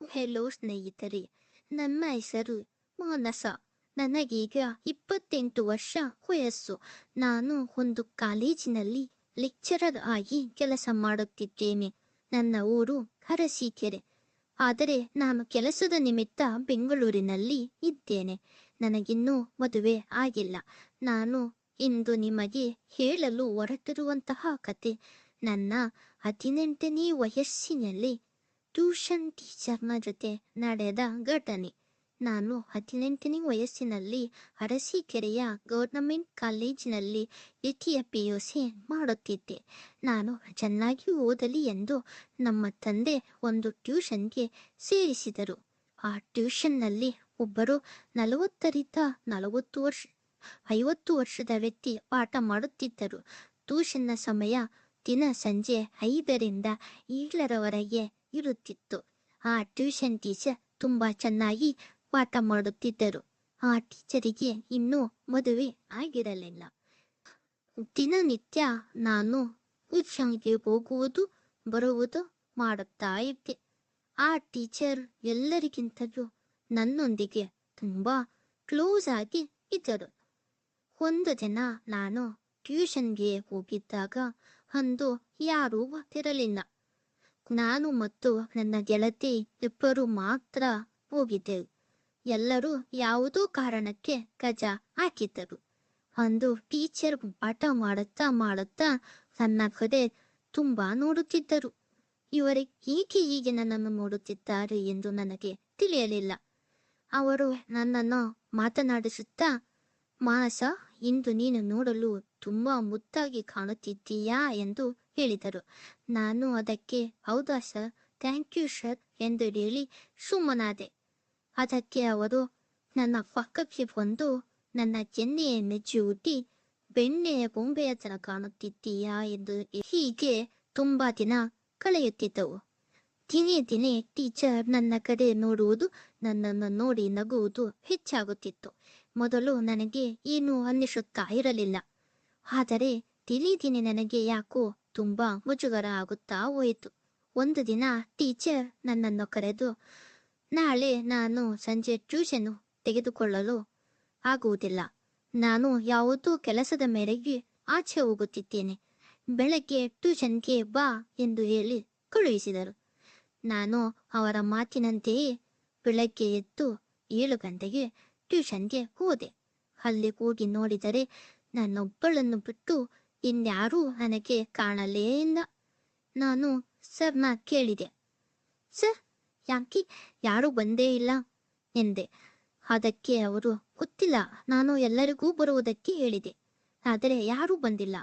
Hello ಸ್ನೇಹಿತರೆ, ನನ್ನ ಹೆಸರು ಮಾನಸ. ನನಗೀಗ 28 ವರ್ಷ ವಯಸ್ಸು. ನಾನು ಒಂದು ಕಾಲೇಜಿನಲ್ಲಿ ಲೆಕ್ಚರರ್ ಆಗಿ ಕೆಲಸ ಮಾಡುತ್ತಿದ್ದೇನೆ. ನನ್ನ ಊರು ಅರಸೀಕೆರೆ. ಆದರೆ ನಾನು ಕೆಲಸದ ನಿಮಿತ್ತ ಬೆಂಗಳೂರಿನಲ್ಲಿ ಇದ್ದೇನೆ. ನನಗಿನ್ನೂ ಮದುವೆ ಆಗಿಲ್ಲ. ನಾನು ಇಂದು ನಿಮಗೆ ಹೇಳಲು ಹೊರಟಿರುವಂತಹ ಕತೆ ನನ್ನ 18ನೇ ವಯಸ್ಸಿನಲ್ಲಿ ಟ್ಯೂಷನ್ ಟೀಚರ್ನ ಜೊತೆ ನಡೆದ ಘಟನೆ. ನಾನು 18ನೇ ವಯಸ್ಸಿನಲ್ಲಿ ಅರಸೀಕೆರೆಯ ಗೌರ್ನಮೆಂಟ್ ಕಾಲೇಜಿನಲ್ಲಿ ದ್ವಿತೀಯ PUC ಮಾಡುತ್ತಿದ್ದೆ. ನಾನು ಚೆನ್ನಾಗಿ ಓದಲಿ ಎಂದು ನಮ್ಮ ತಂದೆ ಒಂದು ಟ್ಯೂಷನ್ಗೆ ಸೇರಿಸಿದರು. ಆ ಟ್ಯೂಷನ್ನಲ್ಲಿ ಒಬ್ಬರು 40ರಿಂದ 50 ವರ್ಷದ ವ್ಯಕ್ತಿ ಪಾಠ ಮಾಡುತ್ತಿದ್ದರು. ಟ್ಯೂಷನ್ನ ಸಮಯ ದಿನ ಸಂಜೆ 5ರಿಂದ 7ರವರೆಗೆ ಇರುತ್ತಿತ್ತು. ಆ ಟ್ಯೂಷನ್ ಟೀಚರ್ ತುಂಬಾ ಚೆನ್ನಾಗಿ ಪಾಠ ಮಾಡುತ್ತಿದ್ದರು. ಆ ಟೀಚರಿಗೆ ಇನ್ನೂ ಮದುವೆ ಆಗಿರಲಿಲ್ಲ. ದಿನನಿತ್ಯ ನಾನು ಟ್ಯೂಷನ್ಗೆ ಹೋಗುವುದು ಬರುವುದು ಮಾಡುತ್ತಾ ಇದ್ದೆ. ಆ ಟೀಚರ್ ಎಲ್ಲರಿಗಿಂತಲೂ ನನ್ನೊಂದಿಗೆ ತುಂಬಾ ಕ್ಲೋಸ್ ಆಗಿ ಇದ್ದರು. ಒಂದು ದಿನ ನಾನು ಟ್ಯೂಷನ್ಗೆ ಹೋಗಿದ್ದಾಗ ಅಂದು ಯಾರೂ ಗೊತ್ತಿರಲಿಲ್ಲ. ನಾನು ಮತ್ತು ನನ್ನ ಗೆಳತಿ ಇಬ್ಬರು ಮಾತ್ರ ಹೋಗಿದ್ದೆವು. ಎಲ್ಲರೂ ಯಾವುದೋ ಕಾರಣಕ್ಕೆ ರಜಾ ಹಾಕಿದ್ದರು. ಅಂದು ಟೀಚರ್ ಪಾಠ ಮಾಡುತ್ತಾ ನನ್ನ ಕಡೆ ತುಂಬಾ ನೋಡುತ್ತಿದ್ದರು. ಇವರಿಗೆ ಹೀಗೆ ನನ್ನನ್ನು ನೋಡುತ್ತಿದ್ದಾರೆ ಎಂದು ನನಗೆ ತಿಳಿಯಲಿಲ್ಲ. ಅವರು ನನ್ನನ್ನು ಮಾತನಾಡಿಸುತ್ತಾ, ಮಾನಸ, ಇಂದು ನೀನು ನೋಡಲು ತುಂಬಾ ಮುದ್ದಾಗಿ ಕಾಣುತ್ತಿದ್ದೀಯಾ ಎಂದು ಹೇಳಿದರು. ನಾನು ಅದಕ್ಕೆ ಹೌದಾ ಸರ್, ಥ್ಯಾಂಕ್ ಯು ಸರ್ ಎಂದು ಹೇಳಿ ಸುಮ್ಮನಾದೆ. ಅದಕ್ಕೆ ಅವರು ನನ್ನ ಪಕ್ಕಕ್ಕೆ ಬಂದು ನನ್ನ ಕೆನ್ನೆಯ ಮೆಚ್ಚಿ ಹುಟ್ಟಿ ಬೆಣ್ಣೆಯ ಗೊಂಬೆಯ ತರ ಕಾಣುತ್ತಿದ್ದೀಯಾ ಎಂದು ಹೀಗೆ ತುಂಬಾ ದಿನ ಕಳೆಯುತ್ತಿದ್ದವು. ದಿನೇ ಟೀಚರ್ ನನ್ನ ಕಡೆ ನೋಡುವುದು, ನನ್ನನ್ನು ನೋಡಿ ನಗುವುದು ಹೆಚ್ಚಾಗುತ್ತಿತ್ತು. ಮೊದಲು ನನಗೆ ಏನು ಅನ್ನಿಸುತ್ತಾ ಇರಲಿಲ್ಲ. ಆದರೆ ದಿನೇ ನನಗೆ ಯಾಕೋ ತುಂಬಾ ಮುಜುಗರ ಆಗುತ್ತಾ ಹೋಯಿತು. ಒಂದು ದಿನ ಟೀಚರ್ ನನ್ನನ್ನು ಕರೆದು, ನಾಳೆ ನಾನು ಸಂಜೆ ಟ್ಯೂಷನ್ ತೆಗೆದುಕೊಳ್ಳಲು ಆಗುವುದಿಲ್ಲ. ನಾನು ಯಾವುದೋ ಕೆಲಸದ ಮೇರೆಗೆ ಆಚೆ ಹೋಗುತ್ತಿದ್ದೇನೆ. ಬೆಳಗ್ಗೆ ಟ್ಯೂಷನ್ಗೆ ಬಾ ಎಂದು ಹೇಳಿ ಕಳುಹಿಸಿದರು. ನಾನು ಅವರ ಮಾತಿನಂತೆಯೇ ಬೆಳಗ್ಗೆ ಎದ್ದು 7 ಗಂಟೆಗೆ ಟ್ಯೂಷನ್ಗೆ ಹೋದೆ. ಅಲ್ಲಿ ಹೋಗಿ ನೋಡಿದರೆ ನನ್ನೊಬ್ಬಳನ್ನು ಬಿಟ್ಟು ಇನ್ಯಾರೂ ನನಗೆ ಕಾಣಲೇ ಇಲ್ಲ. ನಾನು ಸರ್ನ ಕೇಳಿದೆ, ಸರ್, ಯಾಕೆ ಯಾರೂ ಬಂದೇ ಇಲ್ಲ ಎಂದೆ. ಅದಕ್ಕೆ ಅವರು, ಗೊತ್ತಿಲ್ಲ, ನಾನು ಎಲ್ಲರಿಗೂ ಬರುವುದಕ್ಕೆ ಹೇಳಿದೆ, ಆದರೆ ಯಾರೂ ಬಂದಿಲ್ಲ.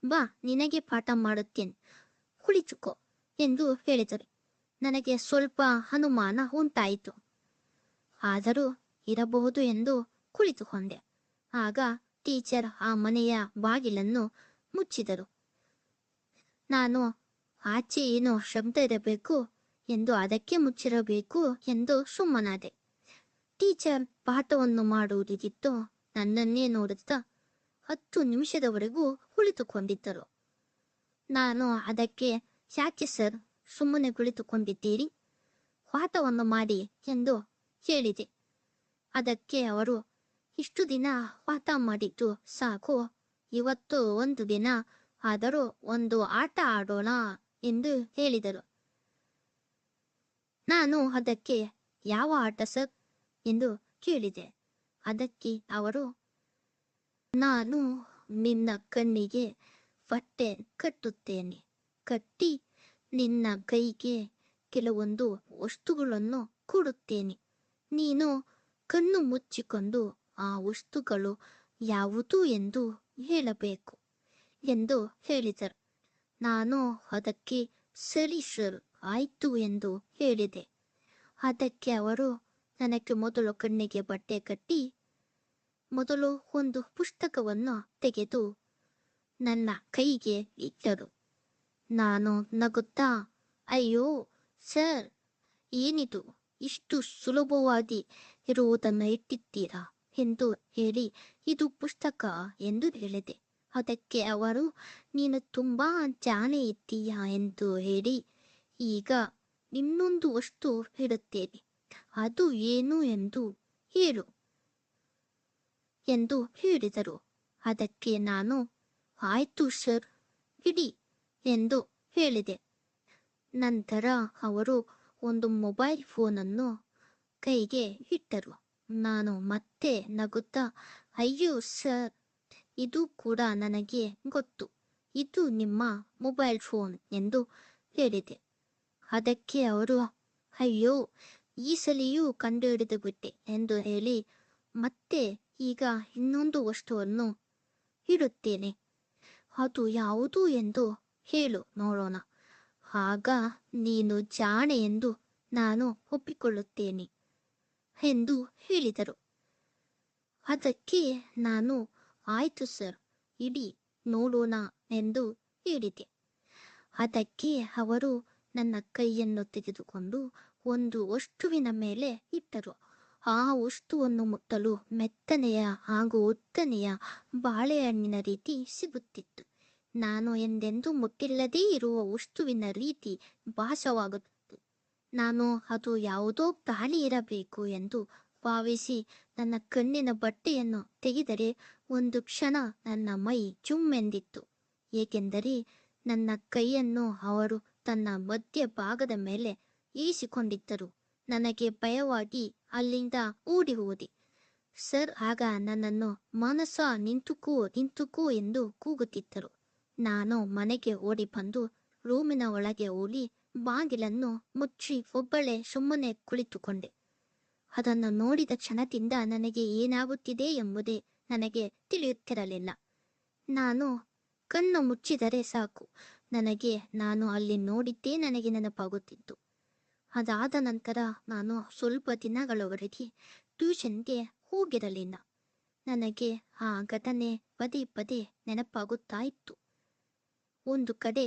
ಬಾ, ನಿನಗೆ ಪಾಠ ಮಾಡುತ್ತೇನೆ, ಕುಳಿತುಕೋ ಎಂದು ಹೇಳಿದರು. ನನಗೆ ಸ್ವಲ್ಪ ಅನುಮಾನ ಉಂಟಾಯಿತು. ಆದರೂ ಇರಬಹುದು ಎಂದು ಕುಳಿತುಕೊಂಡೆ. ಆಗ ಟೀಚರ್ ಆ ಮನೆಯ ಬಾಗಿಲನ್ನು ಮುಚ್ಚಿದರು. ನಾನು ಆಚೆ ಏನೋ ಶಬ್ದ ಇರಬೇಕು ಎಂದು ಅದಕ್ಕೆ ಮುಚ್ಚಿರಬೇಕು ಎಂದು ಸುಮ್ಮನಾದೆ. ಟೀಚರ್ ಪಾಠವನ್ನು ಮಾಡುವುದಿತ್ತು ನನ್ನನ್ನೇ ನೋಡುತ್ತಾ 10 ನಿಮಿಷದವರೆಗೂ ಕುಳಿತುಕೊಂಡಿದ್ದರು. ನಾನು ಅದಕ್ಕೆ, ಯಾಕೆ ಸರ್ ಸುಮ್ಮನೆ ಕುಳಿತುಕೊಂಡಿದ್ದೀರಿ, ಪಾಠವನ್ನು ಮಾಡಿ ಎಂದು ಹೇಳಿದೆ. ಅದಕ್ಕೆ ಅವರು, ಇಷ್ಟು ದಿನ ಪಾಠ ಮಾಡಿದ್ದು ಸಾಕು, ಇವತ್ತು ಒಂದು ದಿನ ಆದರೂ ಒಂದು ಆಟ ಆಡೋಣ ಎಂದು ಹೇಳಿದರು. ನಾನು ಅದಕ್ಕೆ, ಯಾವ ಆಟ ಸರ್ ಎಂದು ಕೇಳಿದೆ. ಅದಕ್ಕೆ ಅವರು, ನಾನು ನಿನ್ನ ಕಣ್ಣಿಗೆ ಬಟ್ಟೆ ಕಟ್ಟುತ್ತೇನೆ, ಕಟ್ಟಿ ನಿನ್ನ ಕೈಗೆ ಕೆಲವೊಂದು ವಸ್ತುಗಳನ್ನು ಕೊಡುತ್ತೇನೆ. ನೀನು ಕಣ್ಣು ಮುಚ್ಚಿಕೊಂಡು ಆ ವಸ್ತುಗಳು ಯಾವುದು ಎಂದು ಹೇಳಬೇಕು ಎಂದು ಹೇಳಿದರು. ನಾನು ಅದಕ್ಕೆ ಸರಿ ಸರ್, ಆಯ್ತು ಎಂದು ಹೇಳಿದೆ. ಅದಕ್ಕೆ ಅವರು ನನಗೆ ಮೊದಲು ಕಣ್ಣಿಗೆ ಬಟ್ಟೆ ಕಟ್ಟಿ ಮೊದಲು ಒಂದು ಪುಸ್ತಕವನ್ನು ತೆಗೆದು ನನ್ನ ಕೈಗೆ ಇಟ್ಟರು. ನಾನು ನಗುತ್ತಾ, ಅಯ್ಯೋ ಸರ್, ಏನಿದು ಇಷ್ಟು ಸುಲಭವಾಗಿ ಇರುವುದನ್ನು ಇಟ್ಟಿದ್ದೀರಾ ಎಂದು ಹೇಳಿ, ಇದು ಪುಸ್ತಕ ಎಂದು ಹೇಳಿದೆ. ಅದಕ್ಕೆ ಅವರು, ನೀನು ತುಂಬಾ ಜಾಣೆ ಇದ್ದೀಯಾ ಎಂದು ಹೇಳಿ, ಈಗ ಇನ್ನೊಂದು ವಸ್ತು ಇಡುತ್ತೇನೆ, ಅದು ಏನು ಎಂದು ಹೇಳು ಎಂದು ಹೇಳಿದರು. ಅದಕ್ಕೆ ನಾನು ಆಯ್ತು ಸರ್, ಇಡಿ ಎಂದು ಹೇಳಿದೆ. ನಂತರ ಅವರು ಒಂದು ಮೊಬೈಲ್ ಫೋನನ್ನು ಕೈಗೆ ಇಟ್ಟರು. ನಾನು ಮತ್ತೆ ನಗುತ್ತಾ, ಅಯ್ಯೋ ಸರ್, ಇದು ಕೂಡ ನನಗೆ ಗೊತ್ತು, ಇದು ನಿಮ್ಮ ಮೊಬೈಲ್ ಫೋನ್ ಎಂದು ಹೇಳಿದೆ. ಅದಕ್ಕೆ ಅವರು, ಅಯ್ಯೋ, ಈ ಸಲಿಯೂ ಕಂಡುಹಿಡಿದು ಬಿಟ್ಟೆ ಎಂದು ಹೇಳಿ ಮತ್ತೆ ಈಗ ಇನ್ನೊಂದು ವಸ್ತುವನ್ನು ಇಡುತ್ತೇನೆ, ಅದು ಯಾವುದು ಎಂದು ಹೇಳು ನೋಡೋಣ, ಆಗ ನೀನು ಜಾಣೆ ಎಂದು ನಾನು ಒಪ್ಪಿಕೊಳ್ಳುತ್ತೇನೆ ಎಂದು ಹೇಳಿದರು. ಅದಕ್ಕೆ ನಾನು ಆಯ್ತು ಸರ್, ಇಡಿ ನೋಡೋಣ ಎಂದು ಹೇಳಿದೆ. ಅದಕ್ಕೆ ಅವರು ನನ್ನ ಕೈಯನ್ನು ತೆಗೆದುಕೊಂಡು ಒಂದು ವಸ್ತುವಿನ ಮೇಲೆ ಇಟ್ಟರು. ಆ ವಸ್ತುವನ್ನು ಮುಟ್ಟಲು ಮೆತ್ತನೆಯ ಹಾಗೂ ಉದ್ದನೆಯ ಬಾಳೆಹಣ್ಣಿನ ರೀತಿ ಸಿಗುತ್ತಿತ್ತು. ನಾನು ಎಂದೆಂದೂ ಮುಟ್ಟಿಲ್ಲದೇ ಇರುವ ವಸ್ತುವಿನ ರೀತಿ ಭಾಸವಾಗುತ್ತಿತ್ತು. ನಾನು ಅದು ಯಾವುದೋ ಪ್ರಾಣಿ ಇರಬೇಕು ಎಂದು ಭಾವಿಸಿ ನನ್ನ ಕಣ್ಣಿನ ಬಟ್ಟೆಯನ್ನು ತೆಗೆದರೆ ಒಂದು ಕ್ಷಣ ನನ್ನ ಮೈ ಜುಮ್ಮೆಂದಿತ್ತು. ಏಕೆಂದರೆ ನನ್ನ ಕೈಯನ್ನು ಅವರು ತನ್ನ ಮಧ್ಯ ಭಾಗದ ಮೇಲೆ ಈಸಿಕೊಂಡಿದ್ದರು. ನನಗೆ ಭಯವಾಗಿ ಅಲ್ಲಿಂದ ಓಡಿ ಹೋದೆ. ಸರ್ ಆಗ ನನ್ನನ್ನು ಮನಸ ನಿಂತುಕೋ ಎಂದು ಕೂಗುತ್ತಿದ್ದರು. ನಾನು ಮನೆಗೆ ಓಡಿ ಬಂದು ರೂಮಿನ ಒಳಗೆ ಹೋಗಿ ಬಾಗಿಲನ್ನು ಮುಚ್ಚಿ ಒಬ್ಬಳೇ ಸುಮ್ಮನೆ ಕುಳಿತುಕೊಂಡೆ. ಅದನ್ನು ನೋಡಿದ ಕ್ಷಣದಿಂದ ನನಗೆ ಏನಾಗುತ್ತಿದೆ ಎಂಬುದೇ ನನಗೆ ತಿಳಿಯುತ್ತಿರಲಿಲ್ಲ. ನಾನು ಕಣ್ಣು ಮುಚ್ಚಿದರೆ ಸಾಕು, ನಾನು ಅಲ್ಲಿ ನೋಡಿದ್ದೇ ನನಗೆ ನೆನಪಾಗುತ್ತಿತ್ತು. ಅದಾದ ನಂತರ ನಾನು ಸ್ವಲ್ಪ ದಿನಗಳವರೆಗೆ ಟ್ಯೂಷನ್ಗೆ ಹೋಗಿರಲಿಲ್ಲ. ನನಗೆ ಆ ಘಟನೆ ಪದೇ ಪದೇ ನೆನಪಾಗುತ್ತಾ ಇತ್ತು. ಒಂದು ಕಡೆ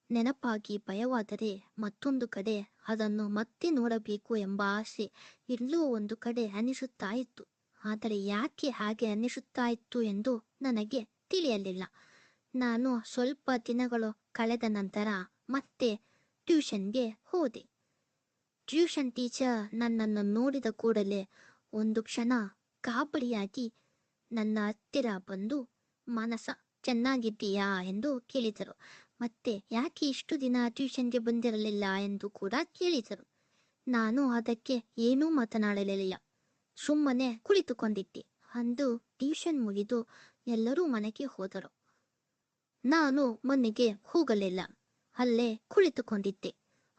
ನೆನಪಾಗಿ ಭಯವಾದರೆ ಮತ್ತೊಂದು ಕಡೆ ಅದನ್ನು ಮತ್ತೆ ನೋಡಬೇಕು ಎಂಬ ಆಸೆ ಎಲ್ಲೋ ಒಂದು ಕಡೆ ಅನಿಸುತ್ತಾ ಇತ್ತು. ಆದರೆ ಯಾಕೆ ಹಾಗೆ ಅನಿಸುತ್ತಾ ಇತ್ತು ಎಂದು ನನಗೆ ತಿಳಿಯಲಿಲ್ಲ. ನಾನು ಸ್ವಲ್ಪ ದಿನಗಳು ಕಳೆದ ನಂತರ ಮತ್ತೆ ಟ್ಯೂಷನ್ಗೆ ಹೋದೆ. ಟ್ಯೂಷನ್ ಟೀಚರ್ ನನ್ನನ್ನು ನೋಡಿದ ಕೂಡಲೇ ಒಂದು ಕ್ಷಣ ಗಾಬರಿಯಾಗಿ ನನ್ನ ಹತ್ತಿರ ಬಂದು, ಮನಸ ಚೆನ್ನಾಗಿದ್ದೀಯಾ ಎಂದು ಕೇಳಿದರು. ಮತ್ತೆ ಯಾಕೆ ಇಷ್ಟು ದಿನ ಟ್ಯೂಷನ್ಗೆ ಬಂದಿರಲಿಲ್ಲ ಎಂದು ಕೂಡ ಕೇಳಿದರು. ನಾನು ಅದಕ್ಕೆ ಏನೂ ಮಾತನಾಡಲಿಲ್ಲ, ಸುಮ್ಮನೆ ಕುಳಿತುಕೊಂಡಿದ್ದೆ. ಅಂದು ಟ್ಯೂಷನ್ ಮುಗಿದು ಎಲ್ಲರೂ ಮನೆಗೆ ಹೋದರು. ನಾನು ಮನೆಗೆ ಹೋಗಲಿಲ್ಲ, ಅಲ್ಲೇ ಕುಳಿತುಕೊಂಡಿದ್ದೆ.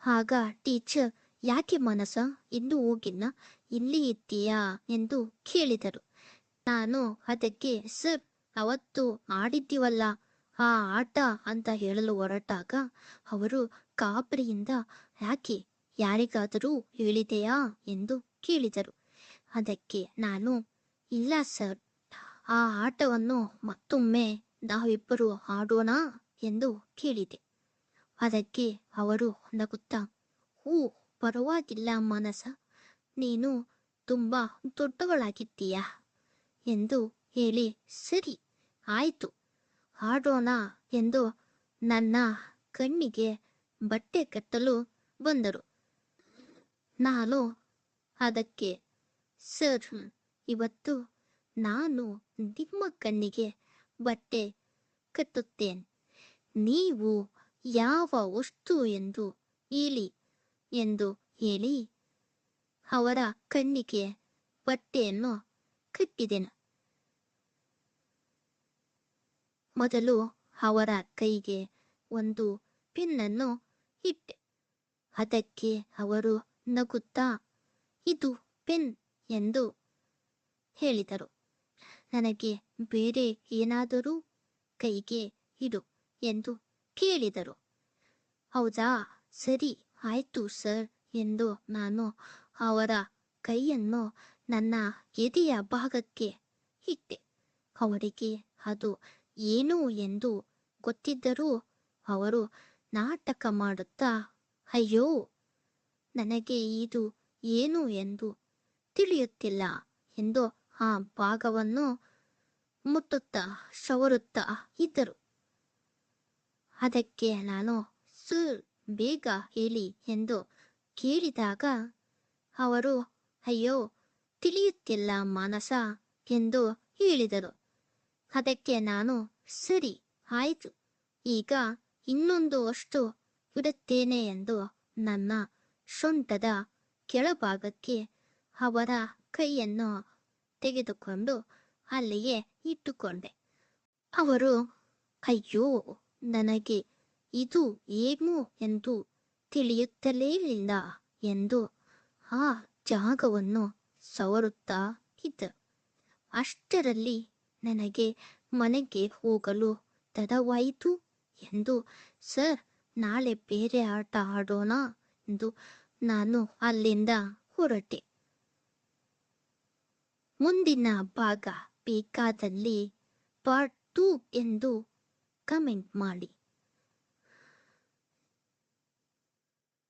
ಆಗ ಟೀಚರ್, ಯಾಕೆ ಮನಸ ಇನ್ನೂ ಹೋಗಿಲ್ಲ, ಇಲ್ಲಿ ಇದ್ದೀಯಾ ಎಂದು ಕೇಳಿದರು. ನಾನು ಅದಕ್ಕೆ, ಸರ್ ಅವತ್ತು ಆಡಿದ್ದೀವಲ್ಲ ಆ ಆಟ ಅಂತ ಹೇಳಲು ಹೊರಟಾಗ ಅವರು ಗಾಬರಿಯಿಂದ, ಯಾಕೆ, ಯಾರಿಗಾದರೂ ಹೇಳಿದೆಯಾ ಎಂದು ಕೇಳಿದರು. ಅದಕ್ಕೆ ನಾನು, ಇಲ್ಲ ಸರ್, ಆ ಆಟವನ್ನು ಮತ್ತೊಮ್ಮೆ ನಾವಿಬ್ಬರು ಆಡೋಣ ಎಂದು ಕೇಳಿದೆ. ಅದಕ್ಕೆ ಅವರು ನಗುತ್ತಾ, ಹೂ, ಪರವಾಗಿಲ್ಲ ಮನಸ, ನೀನು ತುಂಬ ದೊಡ್ಡವಳಾಗಿದ್ದೀಯಾ ಎಂದು ಹೇಳಿ, ಸರಿ ಆಯಿತು ಆಡೋಣ ಎಂದು ನನ್ನ ಕಣ್ಣಿಗೆ ಬಟ್ಟೆ ಕಟ್ಟಲು ಬಂದರು. ನಾನು ಅದಕ್ಕೆ, ಸರ್, ಇವತ್ತು ನಾನು ನಿಮ್ಮ ಕಣ್ಣಿಗೆ ಬಟ್ಟೆ ಕಟ್ಟುತ್ತೇನೆ, ನೀವು ಯಾವ ವಸ್ತು ಎಂದು ಹೇಳಿ ಎಂದು ಹೇಳಿ ಅವರ ಕಣ್ಣಿಗೆ ಬಟ್ಟೆಯನ್ನು ಕಟ್ಟಿದೆನು. ಮೊದಲು ಅವರ ಕೈಗೆ ಒಂದು ಪೆನ್ನನ್ನು ಇಟ್ಟೆ. ಅದಕ್ಕೆ ಅವರು ನಗುತ್ತಾ, ಇದು ಪೆನ್ ಎಂದು ಹೇಳಿದರು. ನನಗೆ ಬೇರೆ ಏನಾದರೂ ಕೈಗೆ ಇಡು ಎಂದು ಕೇಳಿದರು. ಹೌದಾ, ಸರಿ ಆಯ್ತು ಸರ್ ಎಂದು ನಾನು ಅವರ ಕೈಯನ್ನು ನನ್ನ ಎದೆಯ ಭಾಗಕ್ಕೆ ಇಟ್ಟೆ. ಅವರಿಗೆ ಅದು ಏನು ಎಂದು ಗೊತ್ತಿದ್ದರೂ ಅವರು ನಾಟಕ ಮಾಡುತ್ತಾ, ಅಯ್ಯೋ, ನನಗೆ ಇದು ಏನು ಎಂದು ತಿಳಿಯುತ್ತಿಲ್ಲ ಎಂದು ಆ ಭಾಗವನ್ನು ಮುಟ್ಟುತ್ತಾ ಸವರುತ್ತಾ ಇದ್ದರು. ಅದಕ್ಕೆ ನಾನು, ಸರ್ ಬೇಗ ಹೇಳಿ ಎಂದು ಕೇಳಿದಾಗ ಅವರು ಅಯ್ಯೋ ತಿಳಿಯುತ್ತಿಲ್ಲ ಮಾನಸ ಎಂದು ಹೇಳಿದರು. ಅದಕ್ಕೆ ನಾನು ಸರಿ ಆಯ್ತು, ಈಗ ಇನ್ನೊಂದು ಅಷ್ಟು ಇಡುತ್ತೇನೆ ಎಂದು ನನ್ನ ಸೊಂಟದ ಕೆಳಭಾಗಕ್ಕೆ ಅವರ ಕೈಯನ್ನು ತೆಗೆದುಕೊಂಡು ಅಲ್ಲಿಯೇ ಇಟ್ಟುಕೊಂಡೆ. ಅವರು ಅಯ್ಯೋ ನನಗೆ ಇದು ಏನು ಎಂದು ತಿಳಿಯುತ್ತಲೇ ಇಲ್ಲ ಎಂದು ಆ ಜಾಗವನ್ನು ಸವರುತ್ತಾ ಇದ್ದರು. ಅಷ್ಟರಲ್ಲಿ ನನಗೆ ಮನೆಗೆ ಹೋಗಲು ತಡವಾಯಿತು ಎಂದು ಸರ್ ನಾಳೆ ಬೇರೆ ಆಟ ಆಡೋಣ ಎಂದು ನಾನು ಅಲ್ಲಿಂದ ಹೊರಟೆ. ಮುಂದಿನ ಭಾಗ ಬೇಕಾದಲ್ಲಿ ಪಾರ್ಟ್ 2 ಎಂದು ಕಮೆಂಟ್ ಮಾಡಿ.